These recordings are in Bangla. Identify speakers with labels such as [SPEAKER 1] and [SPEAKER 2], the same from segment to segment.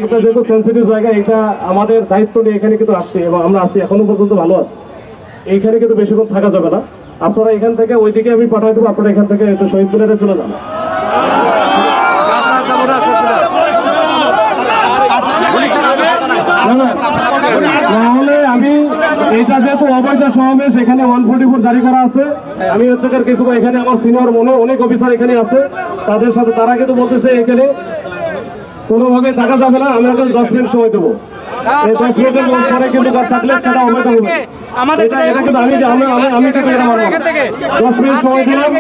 [SPEAKER 1] এটা যেহেতু সেন্সিটিভ জায়গা, এটা আমাদের দায়িত্ব নিয়ে এখানে কিন্তু আসছি এবং আমরা আছি, এখনো পর্যন্ত ভালো আছি। এইখানে কিন্তু বেশিক্ষণ থাকা যাবে না। আপনারা এখান থেকে ওইদিকে আমি পাঠাই দেবো, আপনারা এখান থেকে একটু শহীদ মিনারে চলে যান। নাহলে আমি এটা যেহেতু অবৈধ সমাবেশ, এখানে 144 জারি করা আছে। আমি হচ্ছে কিছু এখানে আমার সিনিয়র অনেক অফিসার এখানে আছে, তাদের সাথে তারা কিন্তু বলতেছে এখানে কোনোভাবে থাকা যাবে না। আমি আপনাকে 10 মিনিট সময় দেবো। এই 10 মিনিটের পরে কিন্তু থাকলে সেটা অবৈধ হবে। আমি 10 মিনিট সময় দিলাম,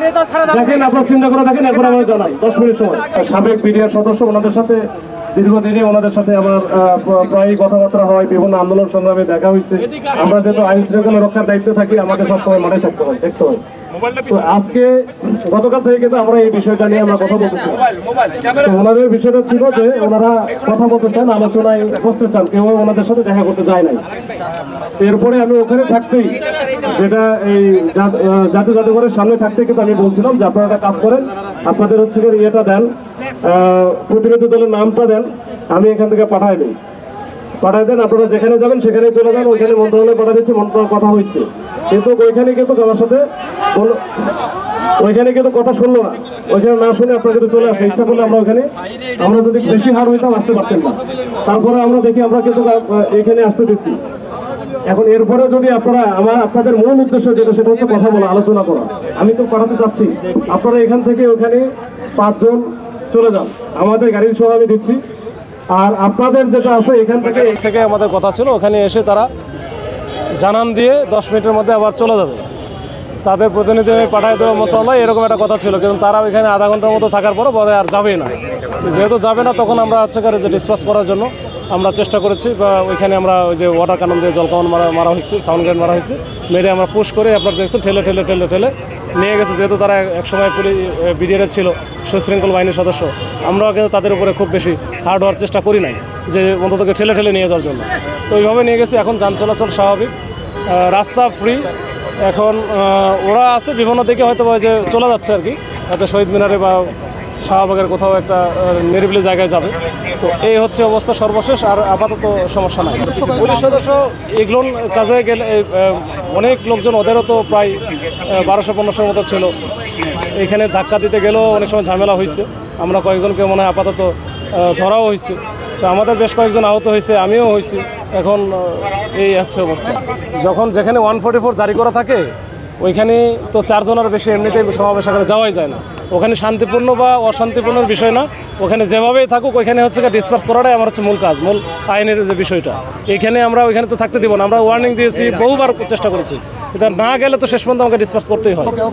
[SPEAKER 1] দেখেন আপনার চিন্তা করে দেখেন, এরপরে আমি জানাই 10 মিনিট সময়। সাবেক বিডিআর সদস্য, ওনাদের সাথে দীর্ঘদিনে ওনাদের সাথে আমার প্রায়ই কথাবার্তা হয়, বিভিন্ন আন্দোলন সংগ্রামে দেখা হয়েছে। আমরা যেহেতু আইন শৃঙ্খলা রক্ষার দায়িত্বে থাকি, আমাদের সবসময় মাঠে থাকতে হয়, দেখতে হয়। তো আজকে গতকাল থেকে কিন্তু আমরা এই বিষয়টা নিয়ে আমরা কথা বলতেছি। ওনাদের বিষয়টা ছিল যে ওনারা কথা বলতে চান, আলোচনায় বসতে চান, কেউ ওনাদের সাথে দেখা করতে যায় নাই। এরপরে আমি ওখানে থাকতেই, যেটা এই জাতীয় জাদুঘরের সামনে থাকতে কিন্তু আমি বলছিলাম যে আপনারা একটা কাজ করেন, আপনাদের হচ্ছে ইয়েটা দেন, প্রতিনিধি দলের নামটা দেন, আমি এখান থেকে পাঠাই দেন, আপনারা যেখানে যাবেন সেখানে চলে যান। ওইখানে মন্ত্রণালয়ে পাঠা দিচ্ছে, মন্ত্রণালয় কথা হয়েছে, কিন্তু ওইখানে কিন্তু আমার সাথে ওইখানে কিন্তু কথা শুনলো না। ওইখানে না শুনে আপনারা কিন্তু চলে আসবে। ইচ্ছা করলে আমরা ওইখানে, আমরা যদি বেশি হার হইতাম আসতে পারতেন না। তারপরে আমরা দেখি আমরা কিন্তু এখানে আসতে দিচ্ছি। এখন এরপরে যদি আপনারা আপনাদের মূল উদ্দেশ্য যেটা, সেটা হচ্ছে কথা বলা, আলোচনা করা। আমি তো পাঠাতে চাচ্ছি, আপনারা এখান থেকে ওখানে 5 জন চলে যান, আমাদের গাড়ির সহ আমি দিচ্ছি। আর আপনাদের যেটা আছে এখান থেকে আমাদের কথা ছিল, ওখানে এসে তারা জানান দিয়ে 10 মিনিটের মধ্যে আবার চলে যাবে। তাদের প্রতিনিধি পাঠাই দেওয়া মন্ত্রণালয়, এরকম একটা কথা ছিল। কিন্তু তারা ওইখানে আধা ঘন্টার মতো থাকার পরে বলে আর যাবেই না। যেহেতু যাবে না, তখন আমরা হচ্ছে যে ডিসপাস করার জন্য আমরা চেষ্টা করেছি, বা ওইখানে আমরা ওই যে ওয়াটার কানন দিয়ে জল কামান মারা হয়েছে, সাউন্ড গ্রেড মারা হয়েছে, মেরে আমরা পুশ করে আপনার দেখছেন ঠেলে নিয়ে গেছে। যেহেতু তারা একসময় বিডিআর ছিল, সুশৃঙ্খল বাহিনীর সদস্য, আমরাও কিন্তু তাদের উপরে খুব বেশি হার্ড হওয়ার চেষ্টা করি নাই, যে অন্তত ঠেলে নিয়ে যাওয়ার জন্য। তো ওইভাবে নিয়ে গেছি। এখন যান চলাচল স্বাভাবিক, রাস্তা ফ্রি। এখন ওরা আছে বিভিন্ন দিকে হয়তো যে চলে যাচ্ছে আর কি, হয়তো শহীদ মিনারে বা শাহবাগের কোথাও একটা নিরিবিলি জায়গায় যাবে। তো এই হচ্ছে অবস্থা সর্বশেষ। আর আপাতত সমস্যা নাই। পুলিশ সদস্য এগুলো কাজে গেলে অনেক লোকজন, ওদেরও তো প্রায় 1200-1500 মতো ছিল। এখানে ধাক্কা দিতে গেলেও অনেক সময় ঝামেলা হয়েছে। আমরা কয়েকজনকে মনে হয় আপাতত ধরাও হয়েছে। তো আমাদের বেশ কয়েকজন আহত হয়েছে, আমিও হয়েছি। এখন এই হচ্ছে অবস্থা। যেখানে 144 জারি করা থাকে, ওইখানে তো 4 জনের বেশি এমনিতেই সমাবেশ আকারে যাওয়াই যায় না। ওখানে শান্তিপূর্ণ বা অশান্তিপূর্ণের বিষয় না, ওখানে যেভাবেই থাকুক, ওইখানে হচ্ছে ডিসপাস করাটাই আমার হচ্ছে মূল কাজ, মূল আইনের যে বিষয়টা। এখানে আমরা ওইখানে তো থাকতে দিব না। আমরা ওয়ার্নিং দিয়েছি, বহুবার চেষ্টা করেছি, এটা না গেলে তো শেষ পর্যন্ত আমাকে ডিসপাস করতেই হয়।